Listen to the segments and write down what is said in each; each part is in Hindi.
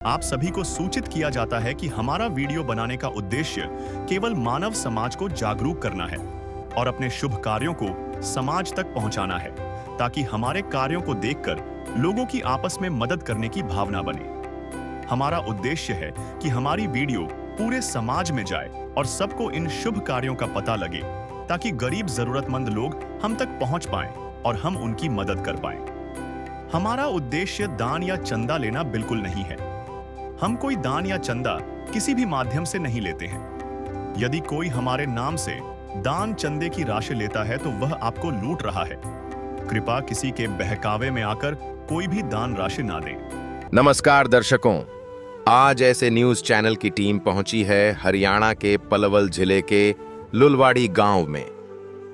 आप सभी को सूचित किया जाता है कि हमारा वीडियो बनाने का उद्देश्य केवल मानव समाज को जागरूक करना है और अपने शुभ कार्यों को समाज तक पहुंचाना है, ताकि हमारे कार्यों को देखकर लोगों की आपस में मदद करने की भावना बने। हमारा उद्देश्य है कि हमारी वीडियो पूरे समाज में जाए और सबको इन शुभ कार्यों का पता लगे, ताकि गरीब जरूरतमंद लोग हम तक पहुंच पाएं और हम उनकी मदद कर पाएं। हमारा उद्देश्य दान या चंदा लेना बिल्कुल नहीं है। हम कोई दान या चंदा किसी भी माध्यम से नहीं लेते हैं। यदि कोई हमारे नाम से दान चंदे की राशि लेता है तो वह आपको लूट रहा है। कृपया किसी के बहकावे में आकर कोई भी दान राशि ना दें। नमस्कार दर्शकों, आज ऐसे न्यूज चैनल की टीम पहुंची है हरियाणा के पलवल जिले के लुलवाड़ी गांव में।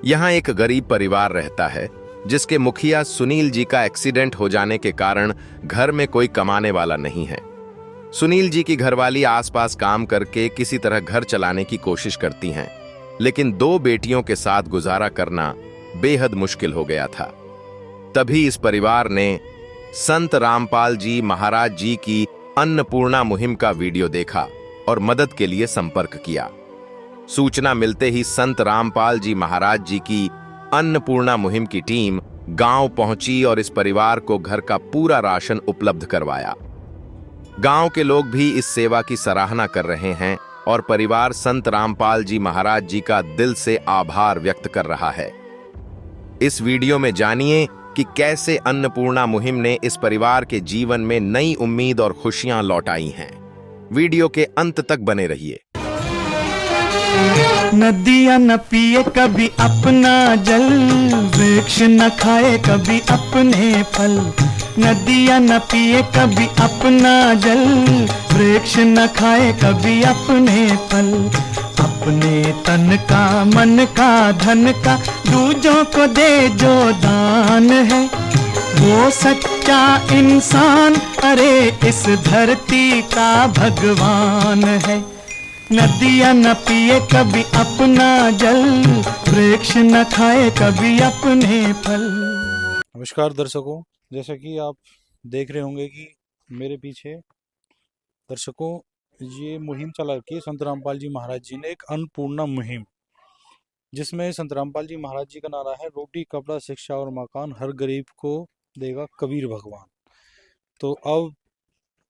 यहां एक गरीब परिवार रहता है जिसके मुखिया सुनील जी का एक्सीडेंट हो जाने के कारण घर में कोई कमाने वाला नहीं है। सुनील जी की घरवाली आसपास काम करके किसी तरह घर चलाने की कोशिश करती हैं, लेकिन 2 बेटियों के साथ गुजारा करना बेहद मुश्किल हो गया था। तभी इस परिवार ने संत रामपाल जी महाराज जी की अन्नपूर्णा मुहिम का वीडियो देखा और मदद के लिए संपर्क किया। सूचना मिलते ही संत रामपाल जी महाराज जी की अन्नपूर्णा मुहिम की टीम गांव पहुंची और इस परिवार को घर का पूरा राशन उपलब्ध करवाया। गांव के लोग भी इस सेवा की सराहना कर रहे हैं और परिवार संत रामपाल जी महाराज जी का दिल से आभार व्यक्त कर रहा है। इस वीडियो में जानिए कि कैसे अन्नपूर्णा मुहिम ने इस परिवार के जीवन में नई उम्मीद और खुशियां लौटाई हैं। वीडियो के अंत तक बने रहिए। नदियाँ न पिए कभी अपना जल, वृक्ष न खाए कभी अपने फल। नदियाँ न पिए कभी अपना जल, वृक्ष न खाए कभी अपने फल। अपने तन का मन का धन का दूजों को दे जो दान है, वो सच्चा इंसान अरे इस धरती का भगवान है। नदियाँ न पिए कभी अपना जल, वृक्ष न खाए कभी अपने फल। नमस्कार दर्शकों, जैसा कि आप देख रहे होंगे कि मेरे पीछे दर्शकों ये मुहिम चला रखी है संत रामपाल जी महाराज जी ने, एक अन्नपूर्णा मुहिम, जिसमें संत रामपाल जी महाराज जी का नारा है रोटी कपड़ा शिक्षा और मकान, हर गरीब को देगा कबीर भगवान। तो अब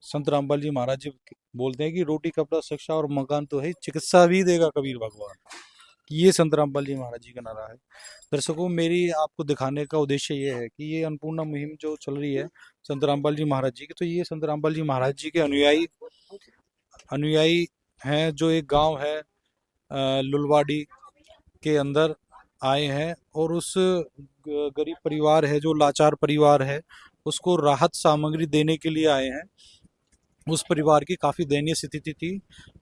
संत रामपाल जी महाराज जी बोलते हैं कि रोटी कपड़ा शिक्षा और मकान तो है, चिकित्सा भी देगा कबीर भगवान। ये संत रामपाल जी महाराज जी का नारा है। दर्शकों, मेरी आपको दिखाने का उद्देश्य ये है कि ये अन्नपूर्णा मुहिम जो चल रही है संत रामपाल जी महाराज जी की, तो ये संत रामपाल जी महाराज जी के अनुयायी हैं, जो एक गांव है लुलवाड़ी के अंदर आए हैं और उस गरीब परिवार है, जो लाचार परिवार है, उसको राहत सामग्री देने के लिए आए हैं। उस परिवार की काफी दयनीय स्थिति थी,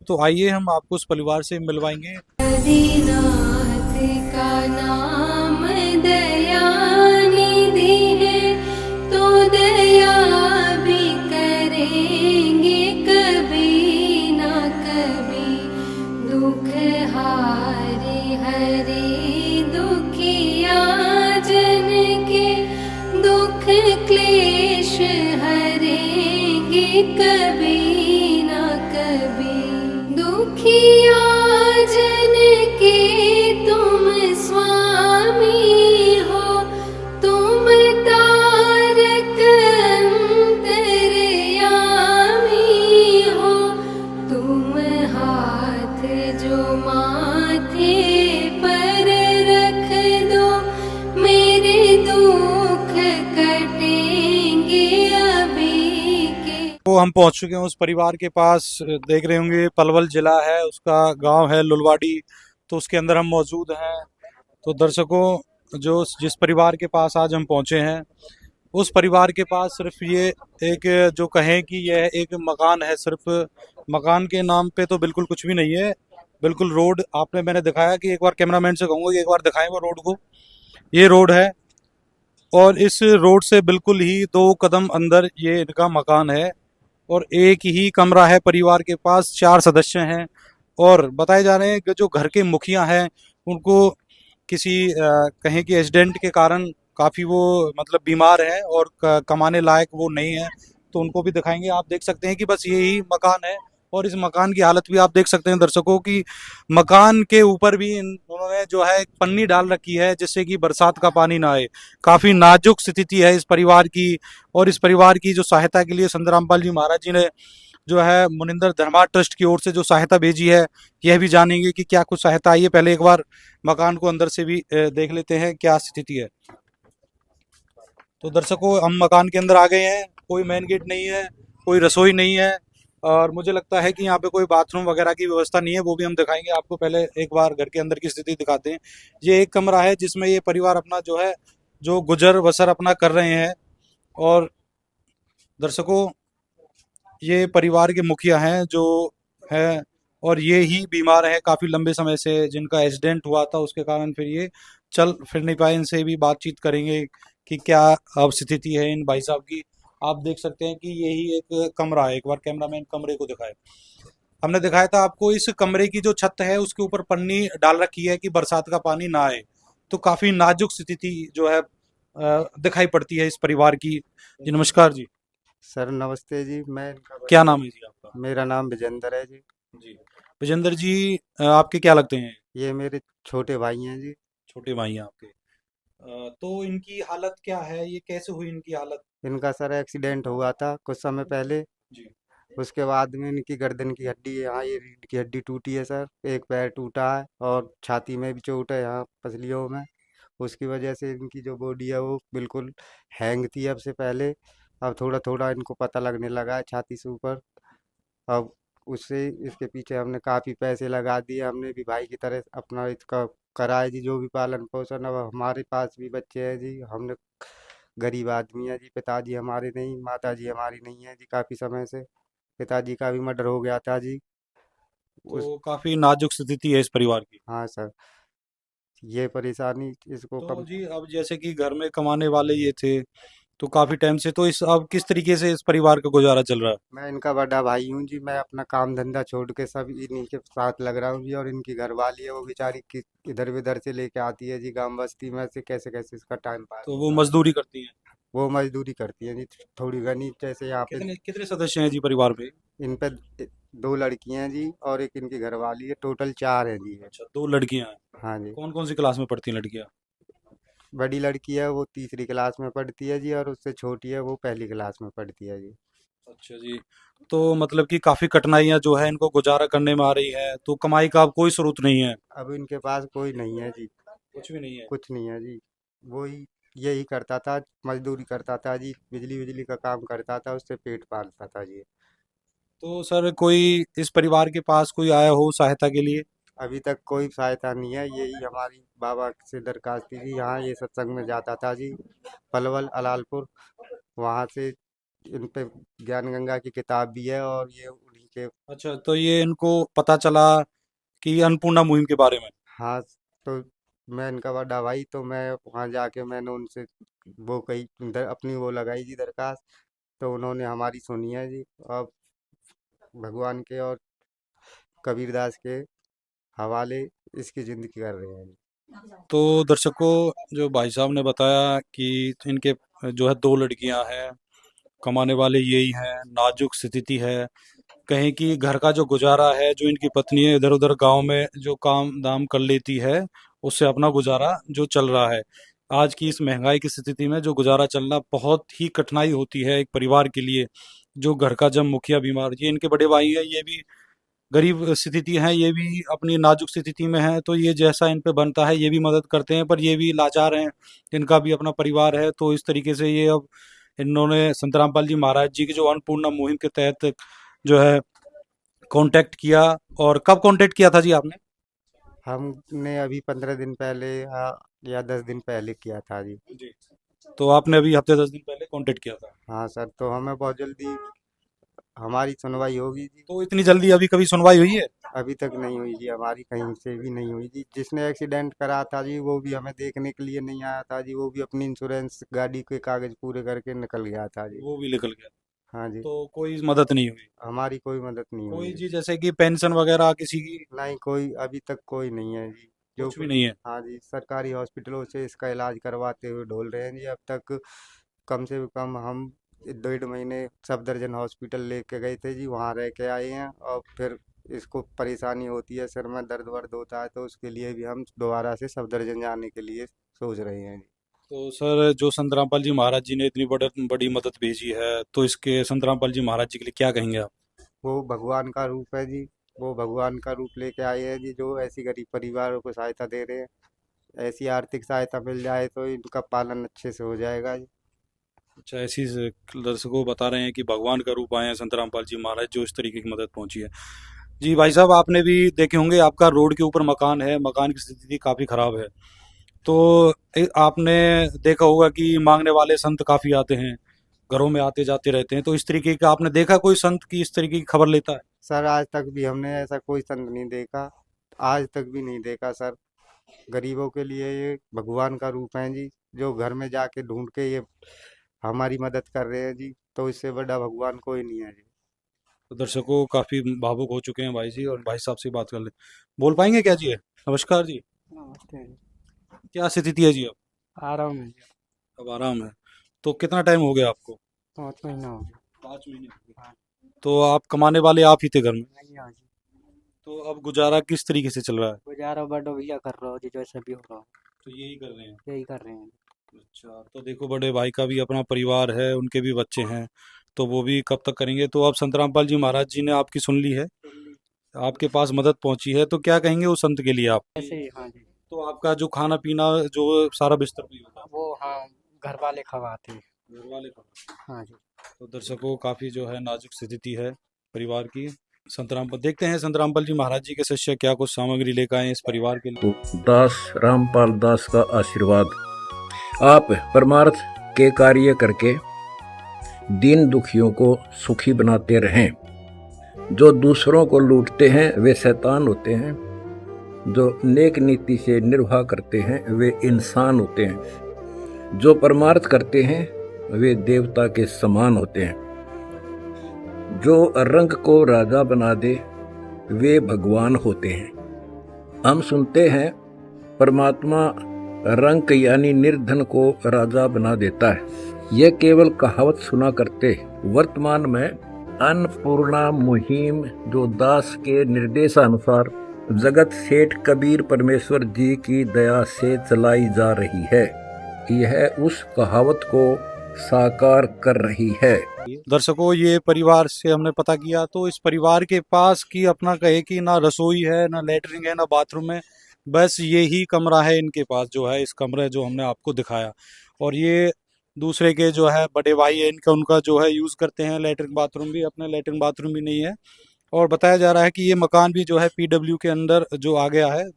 तो आइए हम आपको उस परिवार से मिलवाएंगे। आदिनाथ का नाम दयानिधि है, तो दया भी करेंगे कभी ना कभी। दुख हारे हरे दुखिया जन के, दुख क्लेश हरेंगे कभी ना कभी। दुखिया जन के तुम स्वामी हो, तुम तारक अंतर्यामी हो। तुम हाथ जो माथे पर रख दो, मेरे दुख कटेंगे अभी के। तो हम पहुंच चुके हैं उस परिवार के पास। देख रहे होंगे पलवल जिला है, उसका गांव है लुलवाड़ी, तो उसके अंदर हम मौजूद हैं। तो दर्शकों, जिस परिवार के पास आज हम पहुंचे हैं, उस परिवार के पास सिर्फ ये एक, जो कहें कि यह एक मकान है, सिर्फ मकान के नाम पे तो बिल्कुल कुछ भी नहीं है। बिल्कुल रोड मैंने दिखाया कि एक बार कैमरामैन से कहूँगा कि एक बार दिखाएं वो रोड को। ये रोड है और इस रोड से बिल्कुल ही 2 कदम अंदर ये इनका मकान है और एक ही कमरा है। परिवार के पास 4 सदस्य हैं और बताए जा रहे हैं कि जो घर के मुखिया हैं उनको किसी कहें कि एक्सीडेंट के कारण काफ़ी वो मतलब बीमार हैं और कमाने लायक वो नहीं है। तो उनको भी दिखाएंगे। आप देख सकते हैं कि बस यही मकान है और इस मकान की हालत भी आप देख सकते हैं दर्शकों की। मकान के ऊपर भी उन्होंने जो है एक पन्नी डाल रखी है जिससे कि बरसात का पानी ना आए। काफी नाजुक स्थिति है इस परिवार की, और इस परिवार की जो सहायता के लिए संत रामपाल जी महाराज जी ने जो है मुनिंदर धर्मा ट्रस्ट की ओर से जो सहायता भेजी है, यह भी जानेंगे कि क्या कुछ सहायता आई है। पहले एक बार मकान को अंदर से भी देख लेते हैं क्या स्थिति है। तो दर्शकों, हम मकान के अंदर आ गए हैं। कोई मेन गेट नहीं है, कोई रसोई नहीं है, और मुझे लगता है कि यहाँ पे कोई बाथरूम वगैरह की व्यवस्था नहीं है, वो भी हम दिखाएंगे आपको। पहले एक बार घर के अंदर की स्थिति दिखाते हैं। ये एक कमरा है जिसमें ये परिवार अपना जो है जो गुजर बसर अपना कर रहे हैं। और दर्शकों, ये परिवार के मुखिया हैं जो है, और ये ही बीमार है काफी लंबे समय से, जिनका एक्सीडेंट हुआ था उसके कारण फिर ये चल फिर नहीं पाए। इनसे भी बातचीत करेंगे कि क्या अब स्थिति है इन भाई साहब की। आप देख सकते हैं कि यही एक कमरा है। एक बार कैमरामैन कमरे को दिखाए। हमने दिखाया था आपको इस कमरे की जो छत है उसके ऊपर पन्नी डाल रखी है कि बरसात का पानी ना आए। तो काफी नाजुक स्थिति जो है दिखाई पड़ती है इस परिवार की। जी नमस्कार जी। सर नमस्ते जी। मैं इनका क्या नाम है जी आपका? मेरा नाम विजेंद्र है जी। जी विजेंद्र जी, आपके क्या लगते हैं? ये मेरे छोटे भाई हैं जी। छोटे भाई हैं आपके। तो इनकी हालत क्या है, ये कैसे हुई इनकी हालत? इनका सर एक्सीडेंट हुआ था कुछ समय पहले। जी। उसके बाद में इनकी गर्दन की हड्डी, यहाँ ये रीढ़ की हड्डी टूटी है सर। एक पैर टूटा है और छाती में भी चोट है, यहाँ पसलियों में। उसकी वजह से इनकी जो बॉडी है वो बिल्कुल हैंग थी अब से पहले। अब थोड़ा थोड़ा इनको पता लगने लगा है छाती से ऊपर। अब उससे इसके पीछे हमने काफ़ी पैसे लगा दिए। हमने भी भाई की तरह अपना इसका करा है जी, जो भी पालन पोषण। अब हमारे पास भी बच्चे हैं जी। हमने गरीब आदमी है जी। पिताजी हमारे नहीं, माताजी हमारी नहीं है जी काफ़ी समय से। पिताजी का भी मर्डर हो गया था जी। उस तो काफी नाजुक स्थिति है इस परिवार की। हाँ सर, ये परेशानी इसको तो कम। जी, अब जैसे कि घर में कमाने वाले ये थे तो काफी टाइम से, तो इस अब किस तरीके से इस परिवार का गुजारा चल रहा है? मैं इनका बड़ा भाई हूँ जी। मैं अपना काम धंधा छोड़ के सब इन्हीं के साथ लग रहा हूँ जी। और इनकी घरवाली है, वो बेचारी इधर उधर से लेके आती है जी, गांव बस्ती में से कैसे कैसे इसका टाइम पास तो वो होता है। मजदूरी करती हैं। वो मजदूरी करती है जी, थोड़ी घनी। जैसे यहाँ पे कितने कितने सदस्य हैं जी परिवार में? इन पे दो लड़कियां हैं जी और एक इनकी घरवाली है। टोटल चार हैं जी। अच्छा, दो लड़कियां हैं। हाँ जी। कौन कौन सी क्लास में पढ़ती हैं लड़कियां? बड़ी लड़की है वो तीसरी क्लास में पढ़ती है जी, और उससे छोटी है वो पहली क्लास में पढ़ती है जी। अच्छा जी। तो मतलब कि काफी कठिनाइयां जो है इनको गुजारा करने में आ रही है, तो कमाई का अब कोई स्रोत नहीं है? अब इनके पास कोई नहीं है जी। कुछ भी नहीं है। कुछ नहीं है जी। वही यही करता था, मजदूरी करता था जी। बिजली बिजली का काम करता था, उससे पेट पालता था जी। तो सर, कोई इस परिवार के पास कोई आया हो सहायता के लिए? अभी तक कोई सहायता नहीं है। यही हमारी बाबा से दरखास्त थी जी। यहाँ ये सत्संग में जाता था जी, पलवल अलालपुर। वहाँ से इन पे ज्ञान गंगा की किताब भी है, और ये उन्हीं के। अच्छा, तो ये इनको पता चला कि अन्नपूर्णा मुहिम के बारे में? हाँ, तो मैं इनका बड़ा भाई, तो मैं वहाँ जाके मैंने उनसे वो कही अपनी वो लगाई जी दरखास्त। तो उन्होंने हमारी सुनी है जी। अब भगवान के और कबीरदास के हवाले इसकी जिंदगी कर रहे हैं जी। तो दर्शकों, जो भाई साहब ने बताया कि इनके जो है दो लड़कियां हैं, कमाने वाले यही हैं, नाजुक स्थिति है। कहीं कि घर का जो गुजारा है, जो इनकी पत्नी है इधर उधर गांव में जो काम दाम कर लेती है, उससे अपना गुजारा जो चल रहा है। आज की इस महंगाई की स्थिति में जो गुजारा चलना बहुत ही कठिनाई होती है एक परिवार के लिए। जो घर का जब मुखिया बीमार, ये इनके बड़े भाई हैं, ये भी गरीब स्थिति है, ये भी अपनी नाजुक स्थिति में है, तो ये जैसा इन पे बनता है ये भी मदद करते हैं, पर ये भी लाचार हैं। इनका भी अपना परिवार है, तो इस तरीके से ये अब इन्होंने संत रामपाल जी महाराज जी की जो अन्नपूर्णा मुहिम के तहत जो है कांटेक्ट किया। और कब कांटेक्ट किया था जी आपने? हमने अभी 15 दिन पहले या 10 दिन पहले किया था जी। जी। तो आपने अभी हफ्ते 10 दिन पहले कांटेक्ट किया था। हाँ सर, तो हमें बहुत जल्दी हमारी सुनवाई होगी जी। तो इतनी जल्दी अभी कभी सुनवाई हुई है? अभी तक नहीं हुई जी, हमारी कहीं से भी नहीं हुई जी। जिसने एक्सीडेंट करा था जी वो भी हमें देखने के लिए नहीं आया था जी। वो भी अपनी इंश्योरेंस गाड़ी के कागज पूरे करके निकल गया था जी। वो भी निकल गया? हाँ जी। तो कोई मदद नहीं हुई? हमारी कोई मदद नहीं हुई कोई जी। जी, जैसे कि पेंशन वगैरह किसी की? नहीं, कोई अभी तक कोई नहीं है जी। जो कुछ भी नहीं है? हाँ जी, सरकारी हॉस्पिटलों से इसका इलाज करवाते हुए ढोल रहे हैं जी। अब तक कम से कम हम डेढ़ महीने सफदरजंग हॉस्पिटल लेके गए थे जी, वहाँ रह के आए हैं। और फिर इसको परेशानी होती है, सिर में दर्द वर्द होता है, तो उसके लिए भी हम दोबारा से सफदरजंग जाने के लिए सोच रहे हैं जी। तो सर जो संत रामपाल जी महाराज जी ने इतनी बड़ी बड़ी मदद भेजी है, तो इसके संत रामपाल जी महाराज जी के लिए क्या कहेंगे आप? वो भगवान का रूप है जी, वो भगवान का रूप लेके आए हैं जी, जो ऐसी गरीब परिवारों को सहायता दे रहे हैं। ऐसी आर्थिक सहायता मिल जाए तो इनका पालन अच्छे से हो जाएगा जी। अच्छा, ऐसी दर्शकों बता रहे हैं कि भगवान का रूप आए हैं संत रामपाल जी महाराज, जो इस तरीके की मदद पहुंची है। जी भाई साहब, आपने भी देखे होंगे, आपका रोड के ऊपर मकान है, मकान की स्थिति काफ़ी ख़राब है। तो आपने देखा होगा कि मांगने वाले संत काफ़ी आते हैं, घरों में आते जाते रहते हैं। तो इस तरीके का आपने देखा कोई संत की इस तरीके की खबर लेता है? सर आज तक भी हमने ऐसा कोई संत नहीं देखा, आज तक भी नहीं देखा सर। गरीबों के लिए ये भगवान का रूप है जी, जो घर में जाके ढूंढ के ये हमारी मदद कर रहे हैं जी, तो इससे बड़ा भगवान कोई नहीं है जी। तो दर्शकों काफ़ी भावुक हो चुके हैं भाई जी, और भाई साहब से बात कर ले। बोल पाएंगे क्या जी? नमस्कार जी। नमस्ते जी। क्या स्थिति है जी अब? आराम है जी। अब आराम है। तो कितना टाइम हो गया आपको? 5 महीना हो गया। 5 महीने हो गए। हाँ। तो आप कमाने वाले आप ही थे घर में? नहीं हाँ जी। तो अब गुजारा किस तरीके से चल रहा है? गुजारा बड़ा भैया कर रहा हो जी, जैसा भी हो रहा हो तो यही कर रहे हैं। यही कर रहे हैं। अच्छा, तो देखो बड़े भाई का भी अपना परिवार है, उनके भी बच्चे हैं, तो वो भी कब तक करेंगे? तो अब संत रामपाल जी महाराज जी ने आपकी सुन ली है, आपके पास मदद पहुंची है, तो क्या कहेंगे उस संत के लिए आप? ऐसे ही हाँ जी। तो आपका जो खाना पीना, जो सारा बिस्तर भी होगा, वो हाँ, घर वाले खवाते हैं। घर वाले का? हाँ जी। तो दर्शकों काफी जो है नाजुक स्थिति है परिवार की। संत रामपाल, देखते हैं संत रामपाल जी महाराज जी के शिष्य क्या कुछ सामग्री लेकर आए हैं इस परिवार के लिए। दास रामपाल दास का आशीर्वाद। आप परमार्थ के कार्य करके दीन दुखियों को सुखी बनाते रहें। जो दूसरों को लूटते हैं वे शैतान होते हैं, जो नेक नीति से निर्वाह करते हैं वे इंसान होते हैं, जो परमार्थ करते हैं वे देवता के समान होते हैं, जो रंग को राजा बना दे वे भगवान होते हैं। हम सुनते हैं परमात्मा रंक यानी निर्धन को राजा बना देता है। यह केवल कहावत सुना करते। वर्तमान में अन्नपूर्णा मुहिम जो दास के निर्देशानुसार जगत सेठ कबीर परमेश्वर जी की दया से चलाई जा रही है, यह उस कहावत को साकार कर रही है। दर्शकों, ये परिवार से हमने पता किया, तो इस परिवार के पास की अपना कहे कि ना रसोई है, ना लेटरिन है, ना बाथरूम है, बस यही कमरा है इनके पास, जो है इस कमरे जो हमने आपको दिखाया। और ये दूसरे के जो है बड़े भाई है इनका, उनका जो है यूज़ करते हैं लेटरिन बाथरूम भी, अपना लेटरिन बाथरूम भी नहीं है। और बताया जा रहा है कि ये मकान भी जो है पीडब्ल्यू के अंदर जो आ गया है।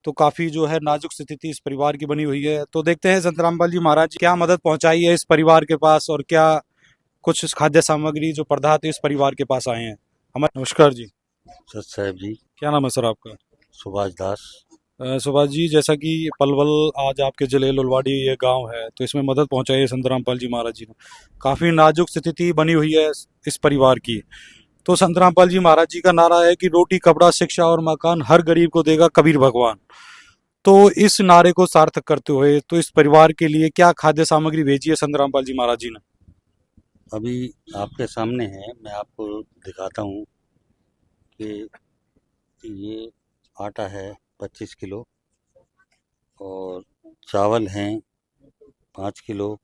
तो काफ़ी जो है नाजुक स्थिति इस परिवार की बनी हुई है। तो देखते हैं संत रामपाल जी महाराज जी क्या मदद पहुंचाई है इस परिवार के पास, और क्या कुछ खाद्य सामग्री जो प्रदाता इस परिवार के पास आए हैं। हमारे नमस्कार जी। सत साहब जी। क्या नाम है सर आपका? सुभाष दास। सुभाष जी, जैसा कि पलवल आज आपके जिले लुलवाड़ी ये गांव है, तो इसमें मदद पहुंचाई है संत रामपाल जी महाराज जी ने। काफ़ी नाजुक स्थिति बनी हुई है इस परिवार की। तो संत रामपाल जी महाराज जी का नारा है कि रोटी कपड़ा शिक्षा और मकान हर गरीब को देगा कबीर भगवान। तो इस नारे को सार्थक करते हुए तो इस परिवार के लिए क्या खाद्य सामग्री भेजी है संत रामपाल जी महाराज जी ने? अभी आपके सामने है, मैं आपको दिखाता हूँ कि ये आटा है 25 किलो, और चावल हैं 5 किलो,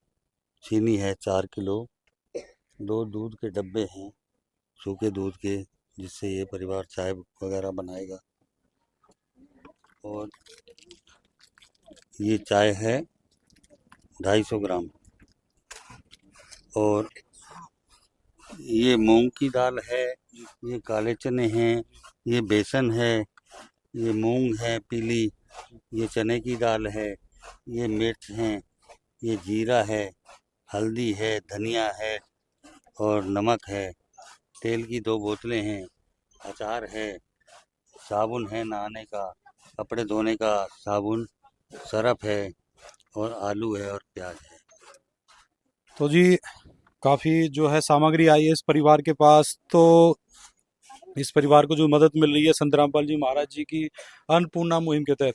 चीनी है 4 किलो, 2 दूध के डब्बे हैं सूखे दूध के, जिससे ये परिवार चाय वगैरह बनाएगा। और ये चाय है 250 ग्राम, और ये मूंग की दाल है, ये काले चने हैं, ये बेसन है, ये मूंग है पीली, ये चने की दाल है, ये मिर्च हैं, ये जीरा है, हल्दी है, धनिया है और नमक है, तेल की 2 बोतलें हैं, अचार है, साबुन है नहाने का, कपड़े धोने का साबुन, सरफ है, और आलू है और प्याज है। तो जी काफ़ी जो है सामग्री आई है इस परिवार के पास। तो इस परिवार को जो मदद मिल रही है संत रामपाल जी महाराज जी की अन्नपूर्णा मुहिम के तहत,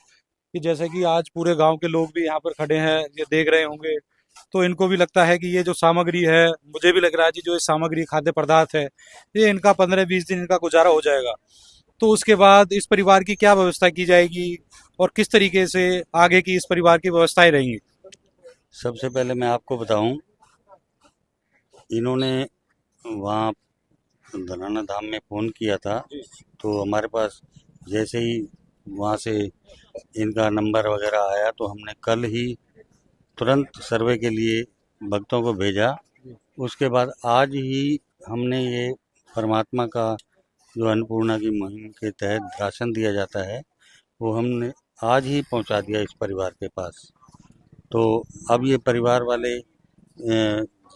कि जैसे कि आज पूरे गांव के लोग भी यहाँ पर खड़े हैं, ये देख रहे होंगे तो इनको भी लगता है कि ये जो सामग्री है, मुझे भी लग रहा है जी, जो ये सामग्री खाद्य पदार्थ है, ये इनका 15-20 दिन इनका गुजारा हो जाएगा। तो उसके बाद इस परिवार की क्या व्यवस्था की जाएगी और किस तरीके से आगे की इस परिवार की व्यवस्थाएं रहेंगी? सबसे पहले मैं आपको बताऊं, इन्होंने वहाँ धनाना धाम में फ़ोन किया था, तो हमारे पास जैसे ही वहाँ से इनका नंबर वगैरह आया तो हमने कल ही तुरंत सर्वे के लिए भक्तों को भेजा। उसके बाद आज ही हमने ये परमात्मा का जो अन्नपूर्णा की मुहिम के तहत राशन दिया जाता है वो हमने आज ही पहुंचा दिया इस परिवार के पास। तो अब ये परिवार वाले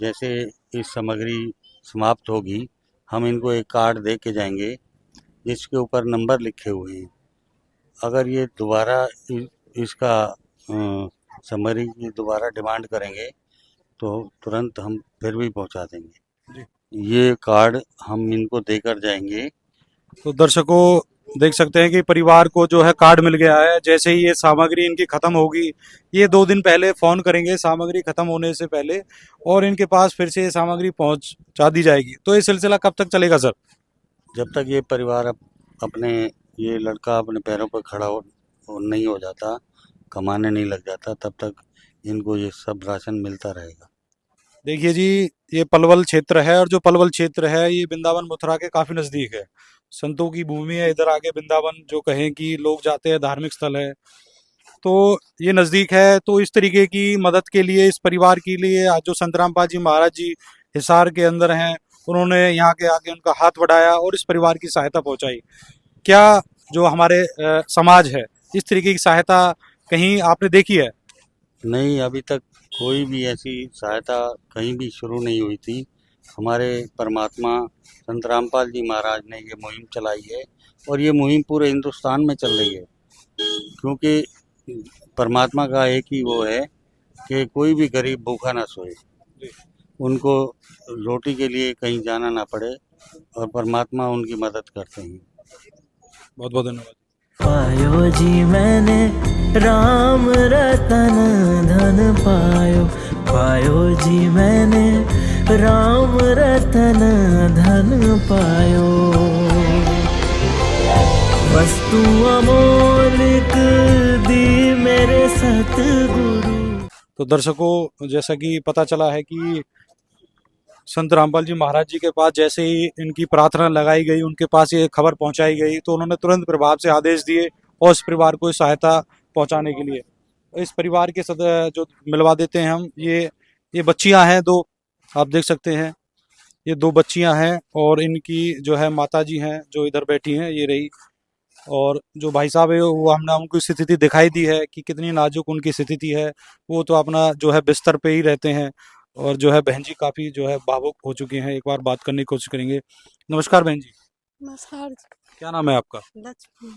जैसे इस सामग्री समाप्त होगी, हम इनको एक कार्ड दे के जाएंगे जिसके ऊपर नंबर लिखे हुए हैं। अगर ये दोबारा इसका सामग्री की दोबारा डिमांड करेंगे तो तुरंत हम फिर भी पहुंचा देंगे। ये कार्ड हम इनको देकर जाएंगे। तो दर्शकों देख सकते हैं कि परिवार को जो है कार्ड मिल गया है। जैसे ही ये सामग्री इनकी खत्म होगी, ये 2 दिन पहले फोन करेंगे सामग्री खत्म होने से पहले, और इनके पास फिर से ये सामग्री पहुंचा दी जाएगी। तो ये सिलसिला कब तक चलेगा सर? जब तक ये परिवार अपने ये लड़का अपने पैरों पर खड़ा नहीं हो जाता, कमाने नहीं लग जाता, तब तक इनको ये सब राशन मिलता रहेगा। देखिए जी, ये पलवल क्षेत्र है, और जो पलवल क्षेत्र है ये वृंदावन मथुरा के काफी नजदीक है। संतों की भूमि है। इधर आगे वृंदावन जो कहें कि लोग जाते हैं, धार्मिक स्थल है, तो ये नजदीक है। तो इस तरीके की मदद के लिए इस परिवार के लिए आज जो संत रामपाल जी महाराज जी हिसार के अंदर हैं, उन्होंने यहाँ के आगे उनका हाथ बढ़ाया और इस परिवार की सहायता पहुंचाई। क्या जो हमारे समाज है, इस तरीके की सहायता कहीं आपने देखी है? नहीं, अभी तक कोई भी ऐसी सहायता कहीं भी शुरू नहीं हुई थी। हमारे परमात्मा संत रामपाल जी महाराज ने ये मुहिम चलाई है, और ये मुहिम पूरे हिंदुस्तान में चल रही है, क्योंकि परमात्मा का एक ही वो है कि कोई भी गरीब भूखा ना सोए, उनको रोटी के लिए कहीं जाना ना पड़े, और परमात्मा उनकी मदद करते हैं। बहुत बहुत धन्यवाद। पायो जी मैंने राम रतन धन पायो, पायो जी मैंने राम रतन धन पायो, वस्तु अमोलिक दी मेरे सतगुरु। तो दर्शकों, जैसा कि पता चला है कि संत रामपाल जी महाराज जी के पास जैसे ही इनकी प्रार्थना लगाई गई, उनके पास ये खबर पहुंचाई गई, तो उन्होंने तुरंत प्रभाव से आदेश दिए और इस परिवार को सहायता पहुंचाने के लिए इस परिवार के जो मिलवा देते हैं हम। ये बच्चियां हैं 2, आप देख सकते हैं, ये 2 बच्चियां हैं, और इनकी जो है माता जी हैं जो इधर बैठी हैं, ये रही। और जो भाई साहब है वो हमने उनकी स्थिति दिखाई दी है कि कितनी नाजुक उनकी स्थिति है। वो तो अपना जो है बिस्तर पे ही रहते हैं, और जो है बहन जी काफ़ी जो है भावुक हो चुकी हैं। एक बार बात करने की कोशिश करेंगे। नमस्कार बहन जी। नमस्कार। क्या नाम है आपका? लक्ष्मी।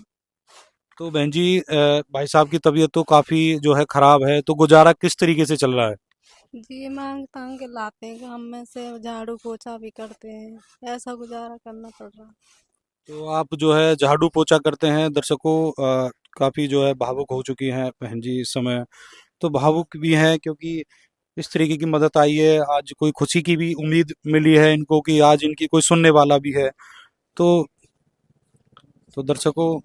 तो बहन जी, भाई साहब की तबीयत तो काफ़ी जो है ख़राब है, तो गुजारा किस तरीके से चल रहा है? जी, मांग तांग के लाते हैं, काम में से झाड़ू पोछा भी करते हैं, ऐसा गुजारा करना पड़ रहा है। तो आप जो है झाड़ू पोछा करते हैं। दर्शकों, काफ़ी जो है भावुक हो चुकी हैं बहन जी इस समय। तो भावुक भी हैं क्योंकि इस तरीके की मदद आई है। आज कोई खुशी की भी उम्मीद मिली है इनको कि आज इनकी कोई सुनने वाला भी है। तो दर्शकों,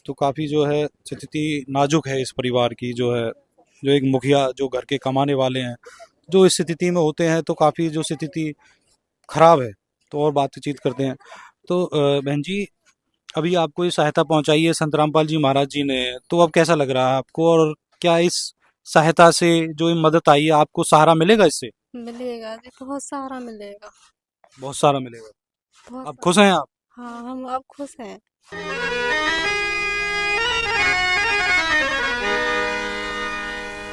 तो काफ़ी जो है स्थिति नाजुक है इस परिवार की। जो है जो एक मुखिया जो घर के कमाने वाले हैं, जो इस स्थिति में होते हैं, तो काफ़ी जो स्थिति खराब है। तो और बातचीत करते हैं। तो बहन जी, अभी आपको ये सहायता पहुंचाई है संत रामपाल जी महाराज जी ने, तो अब कैसा लग रहा है आपको? और क्या इस सहायता से जो ये मदद आई है, आपको सहारा मिलेगा इससे? मिलेगा जी, बहुत सारा मिलेगा। बहुत सारा मिलेगा। बहुत अब खुश हैं आप? हाँ, हम अब खुश हैं।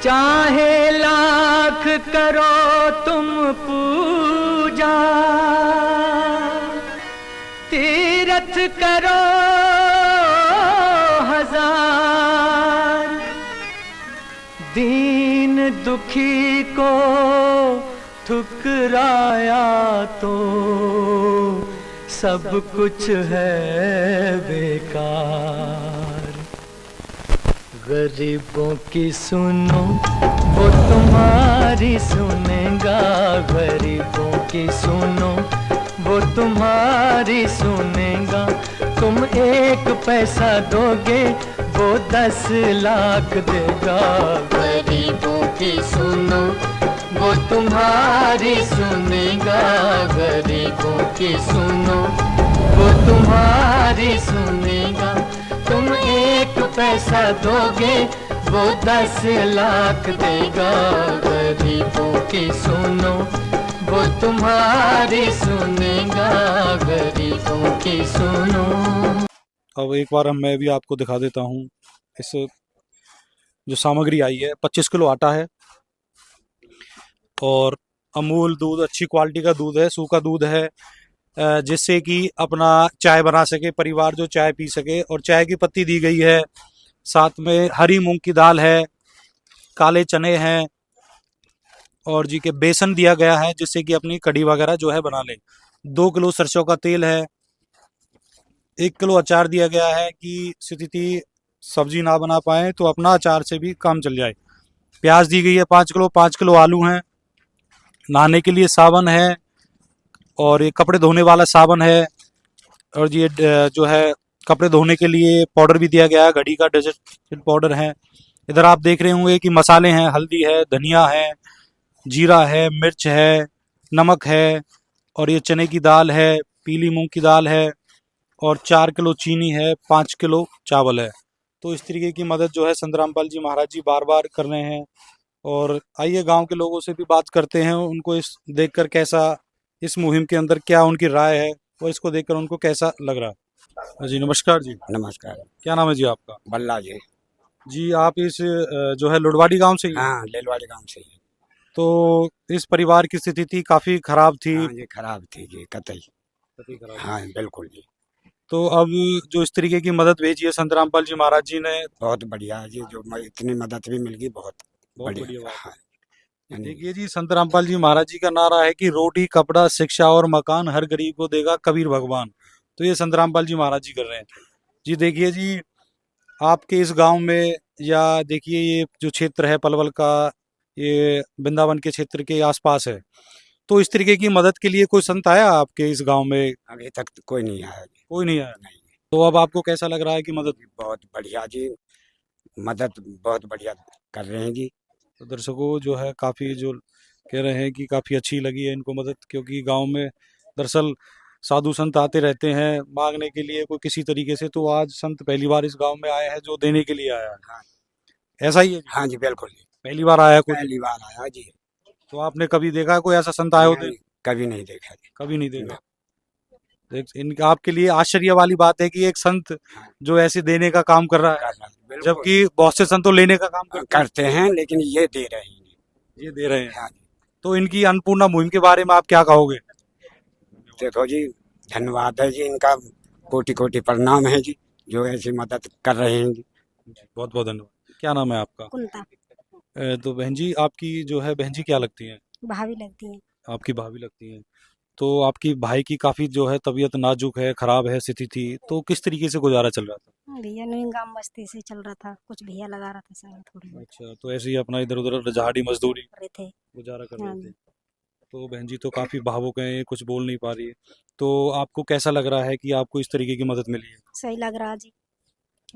चाहे लाख करो तुम पूजा, तीरथ करो हजार, दीन दुखी को ठुकराया तो सब कुछ है बेकार। गरीबों की सुनो वो तुम्हारी सुनेगा, गरीबों की सुनो वो तुम्हारी सुनेगा। तुम 1 पैसा दोगे वो 10 लाख देगा। गरीबों की सुनो वो तुम्हारी सुनेगा, गरीबों की सुनो वो तुम्हारी सुनेगा। तुम 1 पैसा दोगे वो 10 लाख देगा। गरीबों की सुनो वो तुम्हारी सुनेगा, गरीबों की सुनो। अब एक बार मैं भी आपको दिखा देता हूँ। इस जो सामग्री आई है, 25 किलो आटा है और अमूल दूध, अच्छी क्वालिटी का दूध है, सूखा दूध है, जिससे कि अपना चाय बना सके परिवार, जो चाय पी सके। और चाय की पत्ती दी गई है, साथ में हरी मूंग की दाल है, काले चने हैं और जी के बेसन दिया गया है, जिससे कि अपनी कढ़ी वगैरह जो है बना लें। 2 किलो सरसों का तेल है, 1 किलो अचार दिया गया है कि स्थिति सब्जी ना बना पाए तो अपना अचार से भी काम चल जाए। प्याज दी गई है 5 किलो आलू हैं, नहाने के लिए साबुन है और ये कपड़े धोने वाला साबुन है। और ये जो है कपड़े धोने के लिए पाउडर भी दिया गया है, घड़ी का डिटर्जेंट पाउडर है। इधर आप देख रहे होंगे कि मसाले हैं, हल्दी है, धनिया है, जीरा है, मिर्च है, नमक है और ये चने की दाल है, पीली मूंग की दाल है और 4 किलो चीनी है, 5 किलो चावल है। तो इस तरीके की मदद जो है संत रामपाल जी महाराज जी बार बार कर रहे हैं। और आइए गांव के लोगों से भी बात करते हैं, उनको इस देखकर कैसा, इस मुहिम के अंदर क्या उनकी राय है और इसको देखकर उनको कैसा लग रहा है। जी नमस्कार जी। नमस्कार। क्या नाम है जी आपका? बल्ला जी। जी आप इस जो है लुड़वाड़ी गांव से ही हैं? हाँ, लेलवाड़ी गांव से ही। तो इस परिवार की स्थिति थी काफी खराब थी। हाँ जी, खराब थी जी, कतई। हाँ बिल्कुल जी। तो अब जो इस तरीके की मदद भेजी है संत रामपाल जी महाराज जी ने, बहुत बढ़िया है जी, जो इतनी मदद भी मिल गई, बहुत बढ़िया बात हाँ। है। देखिए जी, संत रामपाल जी महाराज जी का नारा है कि रोटी, कपड़ा, शिक्षा और मकान हर गरीब को देगा कबीर भगवान। तो ये संत रामपाल जी महाराज जी कर रहे हैं जी। देखिए जी, आपके इस गांव में या देखिए ये जो क्षेत्र है पलवल का, ये वृंदावन के क्षेत्र के आसपास है, तो इस तरीके की मदद के लिए कोई संत आया आपके इस गांव में? अभी तक तो कोई नहीं आया जी। कोई नहीं आया। नहीं। तो अब आपको कैसा लग रहा है कि मदद? बहुत बढ़िया जी, मदद बहुत बढ़िया कर रहे हैं जी। तो दर्शकों जो है काफ़ी जो कह रहे हैं कि काफ़ी अच्छी लगी है इनको मदद, क्योंकि गांव में दरअसल साधु संत आते रहते हैं मांगने के लिए कोई किसी तरीके से। तो आज संत पहली बार इस गांव में आया है जो देने के लिए आया है। हाँ। ऐसा ही है जी? हाँ जी बिल्कुल जी, पहली बार आया कोई? पहली बार आया जी। तो आपने कभी देखा कोई ऐसा संत आए होते? नहीं, कभी नहीं देखा जी। कभी नहीं देखा। इनका आपके लिए आश्चर्य वाली बात है कि एक संत जो ऐसे देने का काम कर रहा है, बिल्कुल। जबकि बहुत से संत तो लेने का काम करते हैं, लेकिन ये दे रहे हैं। ये दे रहे हैं। हाँ। तो इनकी अन्नपूर्णा मुहिम के बारे में आप क्या कहोगे? देखो जी, धन्यवाद है जी इनका, कोटि कोटि प्रणाम है जी, जो ऐसी मदद कर रहे हैं जी। बहुत बहुत धन्यवाद। क्या नाम है आपका? कुंता। तो बहन जी, आपकी जो है बहन जी क्या लगती हैं? भाभी लगती है। आपकी भाभी लगती हैं। तो आपकी भाई की काफी जो है तबीयत नाजुक है, खराब है स्थिति थी, तो किस तरीके से गुजारा चल रहा था? भैया नहीं, गांव बस्ती से चल रहा था, कुछ भैया लगा रहा था शायद थोड़ी बहुत। अच्छा, तो ऐसे ही अपना इधर उधर झाड़ी मजदूरी कर रहे थे। गुजारा कर हाँ रहे थे। जी। तो बहन जी तो काफी भावुक हैं, कुछ बोल नहीं पा रही है। तो आपको कैसा लग रहा है कि आपको इस तरीके की मदद मिली है? सही लग रहा जी।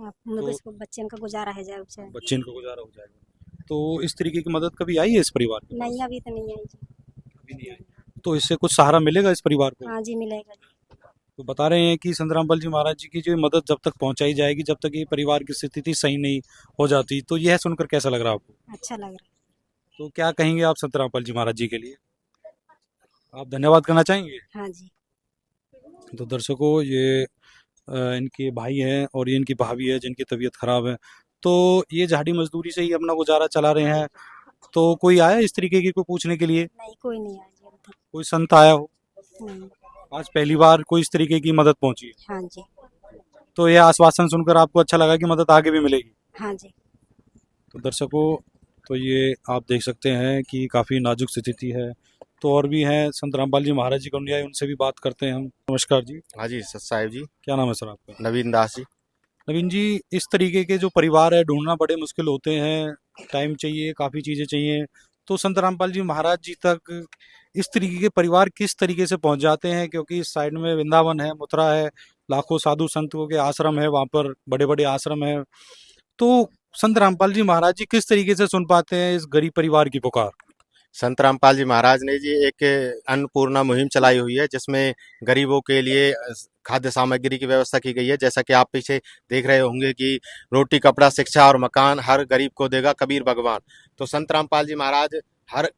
आप तो इसको बच्चे का गुजारा है जाए चाहे। बच्चे इनको गुजारा हो जाएगा। तो इस तरीके की मदद कभी आई है इस परिवार के पास? नहीं, अभी तो नहीं आई जी। अभी नहीं आई। तो इससे कुछ सहारा मिलेगा इस परिवार को? हाँ जी, मिलेगा जी। तो बता रहे हैं कि संत रामपाल जी महाराज जी की जो मदद जब तक पहुंचाई जाएगी, जब तक ये परिवार की स्थिति सही नहीं हो जाती। तो यह सुनकर कैसा लग रहा है आपको? अच्छा लग रहा है। तो क्या कहेंगे आप संत रामपाल जी महाराज जी के लिए? आप धन्यवाद करना चाहेंगे? हाँ जी। तो दर्शकों, ये इनके भाई हैं और ये इनकी भाभी है जिनकी तबीयत खराब है। तो ये झाड़ी मजदूरी से ही अपना गुजारा चला रहे हैं। तो कोई आया इस तरीके की कोई पूछने के लिए? नहीं, कोई नहीं आया जी अभी तक। कोई संत आया हो? नहीं। आज पहली बार कोई इस तरीके की मदद पहुंची है। हाँ जी। तो यह आश्वासन सुनकर आपको अच्छा लगा कि मदद आगे भी मिलेगी? हाँ जी। तो दर्शकों, तो ये आप देख सकते हैं कि काफ़ी नाजुक स्थिति है। तो और भी हैं संत रामपाल जी महाराज जी के अनुयायी, उनसे भी बात करते हैं हम। नमस्कार जी। हाँ जी, सत साहिब जी। क्या नाम है सर आपका? नवीन दास जी। नवीन जी, इस तरीके के जो परिवार है ढूंढना बड़े मुश्किल होते हैं, टाइम चाहिए, काफ़ी चीज़ें चाहिए। तो संत रामपाल जी महाराज जी तक इस तरीके के परिवार किस तरीके से पहुंच जाते हैं? क्योंकि इस साइड में वृंदावन है, मथुरा है, लाखों साधु संतों के आश्रम है, वहाँ पर बड़े बड़े आश्रम है। तो संत रामपाल जी महाराज जी किस तरीके से सुन पाते हैं इस गरीब परिवार की पुकार? संत रामपाल जी महाराज ने जी एक अन्नपूर्णा मुहिम चलाई हुई है, जिसमें गरीबों के लिए खाद्य सामग्री की व्यवस्था की गई है। जैसा कि आप पीछे देख रहे होंगे कि रोटी, कपड़ा, शिक्षा और मकान हर गरीब को देगा कबीर भगवान। तो संत रामपाल जी महाराज हर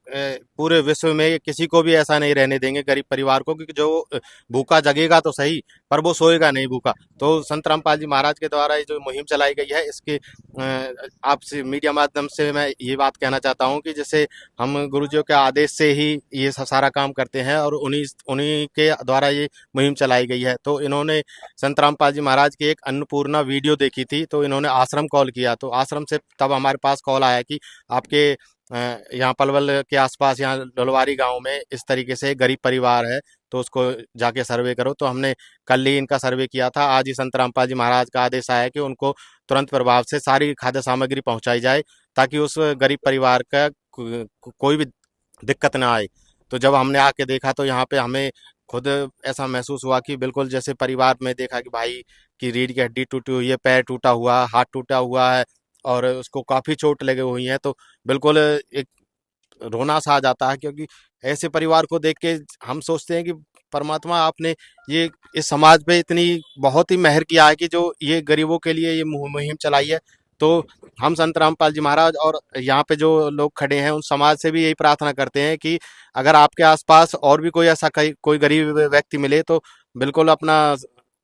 पूरे विश्व में किसी को भी ऐसा नहीं रहने देंगे गरीब परिवार को, क्योंकि जो भूखा जगेगा तो सही, पर वो सोएगा नहीं भूखा। तो संत रामपाल जी महाराज के द्वारा ये जो मुहिम चलाई गई है, इसके आपसे मीडिया माध्यम से मैं ये बात कहना चाहता हूँ कि जैसे हम गुरुजियों के आदेश से ही ये सारा काम करते हैं और उन्हीं उन्हीं के द्वारा ये मुहिम चलाई गई है। तो इन्होंने संत रामपाल जी महाराज की एक अन्नपूर्णा वीडियो देखी थी, तो इन्होंने आश्रम कॉल किया। तो आश्रम से तब हमारे पास कॉल आया कि आपके यहाँ पलवल के आसपास यहाँ लोलवारी गांव में इस तरीके से एक गरीब परिवार है, तो उसको जाके सर्वे करो। तो हमने कल ही इनका सर्वे किया था। आज ही संत रामपाल जी महाराज का आदेश आया कि उनको तुरंत प्रभाव से सारी खाद्य सामग्री पहुंचाई जाए, ताकि उस गरीब परिवार का कोई भी दिक्कत ना आए। तो जब हमने आके देखा तो यहाँ पे हमें खुद ऐसा महसूस हुआ कि बिल्कुल जैसे परिवार में देखा कि भाई की रीढ़ की हड्डी टूटी हुई है, पैर टूटा हुआ, हाथ टूटा हुआ है और उसको काफी चोट लगी हुई है। तो बिल्कुल एक रोना सा आ जाता है, क्योंकि ऐसे परिवार को देख के हम सोचते हैं कि परमात्मा आपने ये इस समाज पे इतनी बहुत ही मेहर किया है कि जो ये गरीबों के लिए ये मुहिम चलाई है। तो हम संत रामपाल जी महाराज और यहाँ पे जो लोग खड़े हैं उन समाज से भी यही प्रार्थना करते हैं कि अगर आपके आसपास और भी कोई ऐसा कोई गरीब व्यक्ति मिले तो बिल्कुल अपना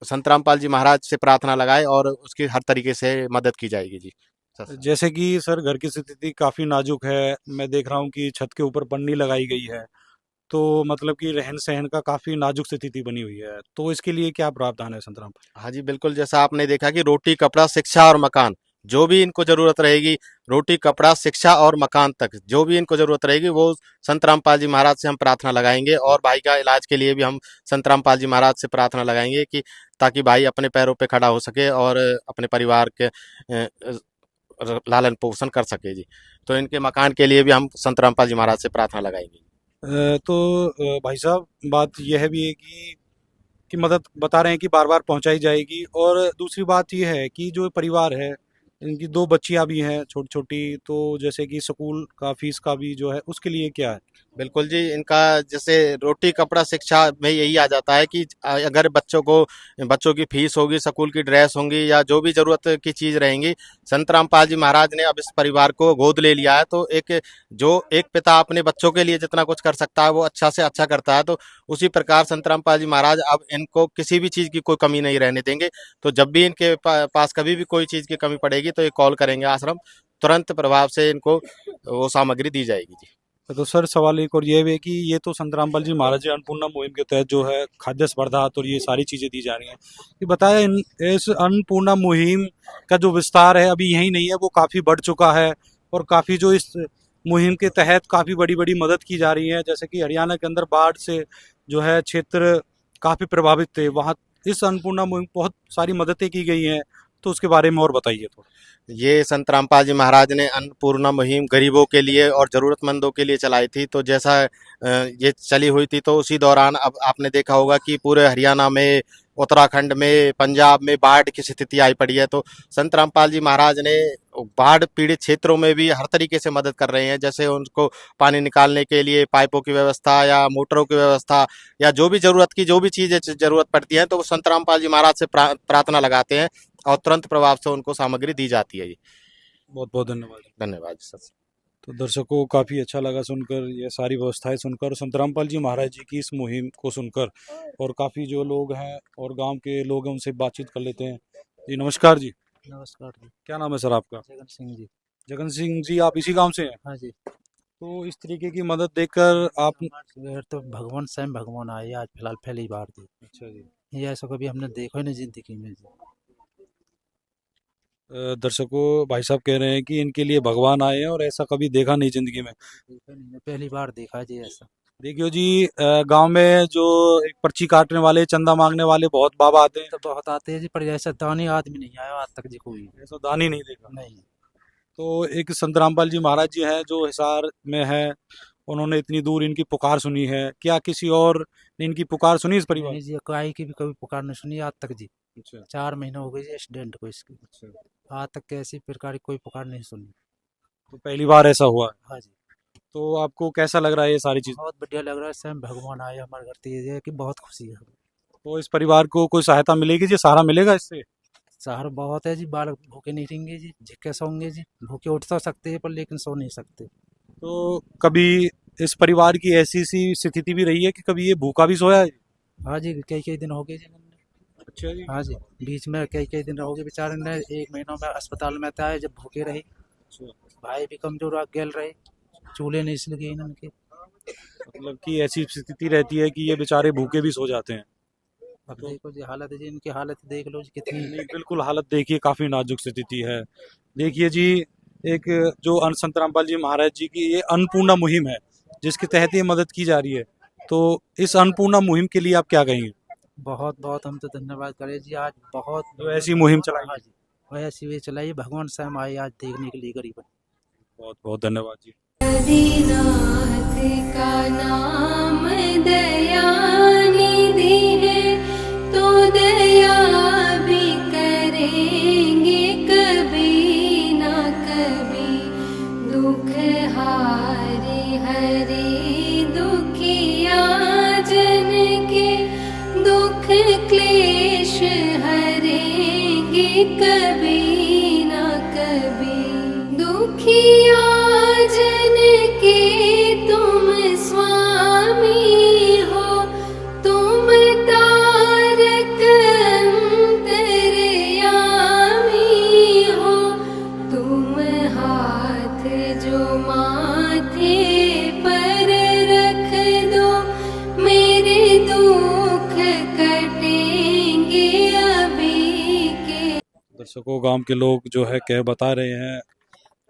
संत रामपाल जी महाराज से प्रार्थना लगाए और उसकी हर तरीके से मदद की जाएगी जी। जैसे कि सर घर की स्थिति काफ़ी नाजुक है, मैं देख रहा हूँ कि छत के ऊपर पन्नी लगाई गई है, तो मतलब कि रहन सहन का काफ़ी नाजुक स्थिति बनी हुई है। तो इसके लिए क्या प्रावधान है संत रामपाल? हाँ जी, बिल्कुल जैसा आपने देखा कि रोटी, कपड़ा, शिक्षा और मकान, जो भी इनको जरूरत रहेगी, रोटी, कपड़ा, शिक्षा और मकान तक जो भी इनको जरूरत रहेगी, वो संत रामपाल जी महाराज से हम प्रार्थना लगाएंगे। और भाई का इलाज के लिए भी हम संत रामपाल जी महाराज से प्रार्थना लगाएंगे कि ताकि भाई अपने पैरों पे खड़ा हो सके और अपने परिवार के लालन पोषण कर सके जी। तो इनके मकान के लिए भी हम संत रामपाल जी महाराज से प्रार्थना लगाएंगे। भाई साहब, बात यह भी है कि मदद बता रहे हैं कि बार बार पहुंचाई जाएगी, और दूसरी बात यह है कि जो परिवार है इनकी दो बच्चियां भी हैं छोटी छोटी, तो जैसे कि स्कूल का फीस का भी जो है उसके लिए क्या है? बिल्कुल जी, इनका जैसे रोटी, कपड़ा, शिक्षा में यही आ जाता है कि अगर बच्चों की फीस होगी, स्कूल की ड्रेस होंगी या जो भी जरूरत की चीज रहेंगी, संत रामपाल जी महाराज ने अब इस परिवार को गोद ले लिया है। तो एक पिता अपने बच्चों के लिए जितना कुछ कर सकता है वो अच्छा से अच्छा करता है, तो उसी प्रकार संत रामपाल जी महाराज अब इनको किसी भी चीज की कोई कमी नहीं रहने देंगे। तो जब भी इनके पास कभी भी कोई चीज की कमी पड़ेगी तो ये कॉल करेंगे आश्रम, तुरंत प्रभाव से इनको वो सामग्री दी जाएगी जी। तो सर सवाल एक और ये भी है कि ये तो संत रामपाल जी महाराज जी अन्नपूर्णा मुहिम के तहत जो है खाद्य स्पर्धात और ये सारी चीजें दी जा रही हैं, ये बताया इस अन्नपूर्णा मुहिम का जो विस्तार है अभी यही नहीं है, वो काफी बढ़ चुका है, और काफी जो इस मुहिम के तहत काफी बड़ी बड़ी मदद की जा रही है। जैसे कि हरियाणा के अंदर बाढ़ से जो है क्षेत्र काफी प्रभावित थे, वहाँ इस अन्नपूर्णा मुहिम बहुत सारी मददें की गई हैं, तो उसके बारे में और बताइए थोड़ा। ये संत रामपाल जी महाराज ने अन्नपूर्णा मुहिम गरीबों के लिए और जरूरतमंदों के लिए चलाई थी। तो जैसा ये चली हुई थी, तो उसी दौरान अब आपने देखा होगा कि पूरे हरियाणा में, उत्तराखंड में, पंजाब में बाढ़ की स्थिति आई पड़ी है। तो संत रामपाल जी महाराज ने बाढ़ पीड़ित क्षेत्रों में भी हर तरीके से मदद कर रहे हैं। जैसे उनको पानी निकालने के लिए पाइपों की व्यवस्था या मोटरों की व्यवस्था या जो भी चीज़ें जरूरत पड़ती है, तो वो संत रामपाल जी महाराज से प्रार्थना लगाते हैं और तुरंत प्रभाव से उनको सामग्री दी जाती है जी। बहुत बहुत धन्यवाद। धन्यवाद सर। तो दर्शकों काफ़ी अच्छा लगा सुनकर, ये सारी व्यवस्थाएं सुनकर, संत रामपाल जी महाराज जी की इस मुहिम को सुनकर, और काफ़ी जो लोग हैं और गांव के लोग हैं उनसे बातचीत कर लेते हैं। जी नमस्कार जी। नमस्कार जी। क्या नाम है सर आपका? जगन सिंह जी। जगन सिंह जी, आप इसी गांव से हैं? हाँ जी। तो इस तरीके की मदद देखकर आप? तो भगवान स्वयं भगवान आए आज फिलहाल पहली बार थी। अच्छा जी। ये ऐसा कभी हमने देखा ही नहीं जिंदगी में जी। दर्शकों, भाई साहब कह रहे हैं कि इनके लिए भगवान आए हैं और ऐसा कभी देखा नहीं जिंदगी में। देखा नहीं, पहली बार देखा जी ऐसा। देखियो जी, गांव में जो एक पर्ची काटने वाले, चंदा मांगने वाले बहुत बाबा आते हैं। तो बहुत आते हैं जी, पर ऐसा दानी आदमी नहीं आया आज तक जी कोई। ऐसा दान ही नहीं देखा। नहीं। तो एक संत रामपाल जी महाराज जी हैं जो हिसार में है, उन्होंने इतनी दूर इनकी पुकार सुनी है। क्या किसी और ने इनकी पुकार सुनी इस परिवार? नहीं जी, काई की भी कभी पुकार नहीं सुनी आज तक जी। अच्छा। 4 महीने हो गए जी एक्सीडेंट को इसकी। आज तक कैसी प्रकार की कोई पुकार नहीं सुनी। तो पहली बार ऐसा हुआ है। हाँ जी। तो आपको कैसा लग रहा है ये सारी चीज? बहुत बढ़िया लग रहा है, स्वयं भगवान आए हमारे घर तो ये है कि बहुत खुशी है। तो इस परिवार को कोई सहायता मिलेगी जी, सहारा मिलेगा इससे? सहारा बहुत है जी, बालक भूखे नहीं रहेंगे जी, झिक्के सोएंगे जी। भूखे उठ तो सकते हैं पर लेकिन सो नहीं सकते। तो कभी इस परिवार की ऐसी सी स्थिति भी रही है कि कभी ये भूखा भी सोया है? हाँ जी, कई कई दिन हो गए जी। अच्छा जी। हाँ जी, बीच में कई कई दिन हो गए बेचारे ने, 1 महीना में अस्पताल में आए जब भूखे रहे। भाई भी कमजोर गेल रहे, चूल्हे नहीं इसलिए इनके। मतलब कि ऐसी स्थिति रहती है कि ये बेचारे भूखे भी सो जाते हैं। अब देखो जी हालत जी, इनकी हालत देख लो जी कितनी। नहीं, बिल्कुल हालत देखिए, काफी नाजुक स्थिति है। देखिए जी, एक जो संत रामपाल जी महाराज जी की ये अन्नपूर्णा मुहिम है जिसके तहत ये मदद की जा रही है, तो इस अन्नपूर्णा मुहिम के लिए आप क्या कहेंगे? बहुत बहुत हम तो धन्यवाद करें जी, आज बहुत तो ऐसी मुहिम चलाई। हाँ जी, ऐसी वे चलाई, भगवान स्वयं आए आज देखने के लिए गरीब। बहुत बहुत धन्यवाद जी। आदिनाथ का नाम दयानिधि है, तो दया भी करेंगे कभी ना कभी। दुख हारे हरे दुखिया जन के, दुख क्लेश हरेंगे कभी ना कभी। दुखिया जन के तुम स्वामी हो, तुम तारक अंतर्यामी हो। तुम हाथ जो माथे पर रख दो, मेरे दुख कटेंगे अभी के। दर्शकों, गांव के लोग जो है कह बता रहे हैं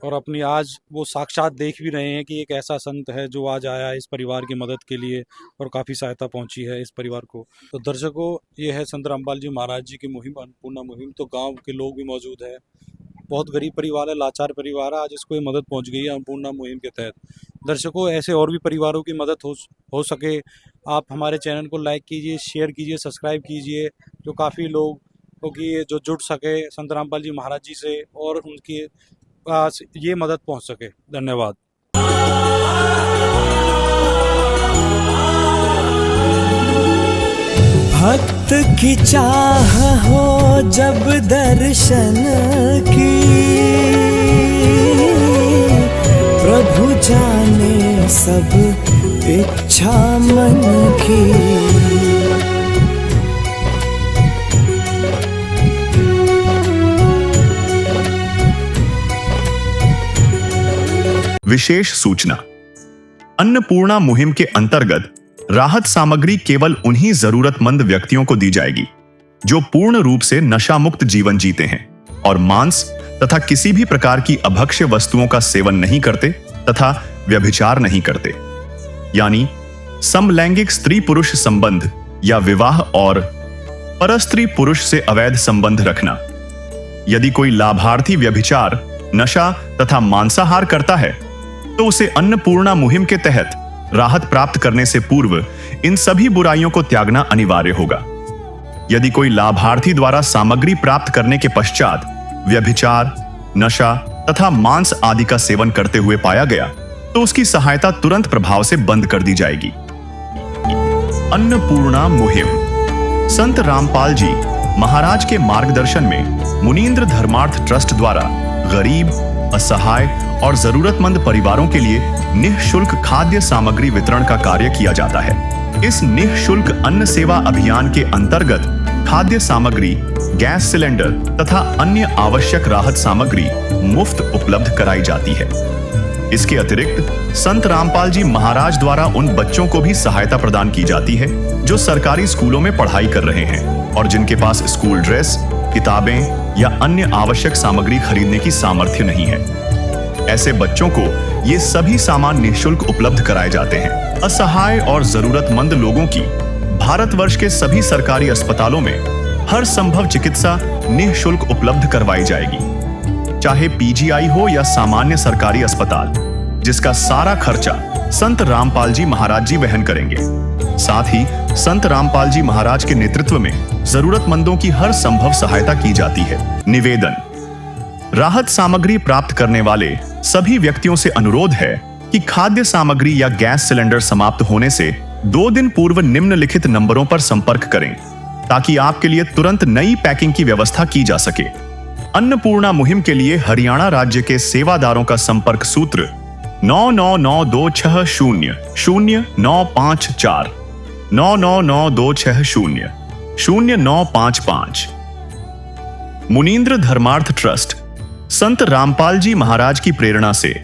और अपनी आज वो साक्षात देख भी रहे हैं कि एक ऐसा संत है जो आज आया है इस परिवार की मदद के लिए और काफ़ी सहायता पहुंची है इस परिवार को। तो दर्शकों, ये है संत रामपाल जी महाराज जी की मुहिम, अन्नपूर्णा मुहिम। तो गांव के लोग भी मौजूद है, बहुत गरीब परिवार है, लाचार परिवार है, आज इसको ये मदद पहुंच गई है अन्नपूर्णा मुहिम के तहत। दर्शकों, ऐसे और भी परिवारों की मदद हो सके, आप हमारे चैनल को लाइक कीजिए, शेयर कीजिए, सब्सक्राइब कीजिए, जो काफ़ी लोग क्योंकि जो जुड़ सके संत रामपाल जी महाराज जी से और उनकी पास ये मदद पहुंच सके। धन्यवाद। भक्त की चाह हो जब दर्शन की, प्रभु जाने सब इच्छा मन की। विशेष सूचना। अन्नपूर्णा मुहिम के अंतर्गत राहत सामग्री केवल उन्हीं जरूरतमंद व्यक्तियों को दी जाएगी जो पूर्ण रूप से नशा मुक्त जीवन जीते हैं और मांस तथा किसी भी प्रकार की अभक्ष्य वस्तुओं का सेवन नहीं करते तथा व्यभिचार नहीं करते, यानी समलैंगिक स्त्री पुरुष संबंध या विवाह और परस्त्री पुरुष से अवैध संबंध रखना। यदि कोई लाभार्थी व्यभिचार, नशा तथा मांसाहार करता है तो उसे अन्नपूर्णा मुहिम के तहत राहत प्राप्त करने से पूर्व इन सभी बुराइयों को त्यागना अनिवार्य होगा। यदि कोई लाभार्थी द्वारा सामग्री प्राप्त करने के पश्चात व्यभिचार, नशा तथा मांस आदि का सेवन करते हुए पाया गया तो उसकी सहायता तुरंत प्रभाव से बंद कर दी जाएगी। अन्नपूर्णा मुहिम संत रामपाल जी महाराज के मार्गदर्शन में मुनीन्द्र धर्मार्थ ट्रस्ट द्वारा गरीब, असहाय और जरूरतमंद परिवारों के लिए निःशुल्क खाद्य सामग्री वितरण का कार्य किया जाता है। इस निःशुल्क अन्न सेवा अभियान के अंतर्गत खाद्य सामग्री, गैस सिलेंडर तथा अन्य आवश्यक राहत सामग्री मुफ्त उपलब्ध कराई जाती है। इसके अतिरिक्त संत रामपाल जी महाराज द्वारा उन बच्चों को भी सहायता प्रदान की जाती है जो सरकारी स्कूलों में पढ़ाई कर रहे हैं और जिनके पास स्कूल ड्रेस, किताबें या अन्य आवश्यक सामग्री खरीदने की सामर्थ्य नहीं है। ऐसे बच्चों को ये सभी सामान निःशुल्क उपलब्ध कराए जाते हैं। असहाय और जरूरतमंद लोगों की भारतवर्ष के सभी सरकारी अस्पतालों में हर संभव चिकित्सा निःशुल्क उपलब्ध करवाई जाएगी, चाहे पीजीआई हो या सामान्य सरकारी अस्पताल, जिसका सारा खर्चा संत रामपाल जी महाराज जी वहन करेंगे। साथ ही संत रामपाल जी महाराज के नेतृत्व में जरूरतमंदों की हर संभव सहायता की जाती है। निवेदन: राहत सामग्री प्राप्त करने वाले सभी व्यक्तियों से अनुरोध है कि खाद्य सामग्री या गैस सिलेंडर समाप्त होने से 2 दिन पूर्व निम्नलिखित नंबरों पर संपर्क करें, ताकि आपके लिए तुरंत नई पैकिंग की व्यवस्था की जा सके। अन्नपूर्णा मुहिम के लिए हरियाणा राज्य के सेवादारों का संपर्क सूत्र 9992600954 9992600955। मुनींद्र धर्मार्थ ट्रस्ट संत रामपाल जी महाराज की प्रेरणा से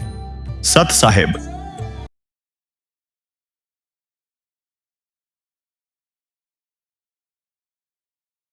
सत साहिब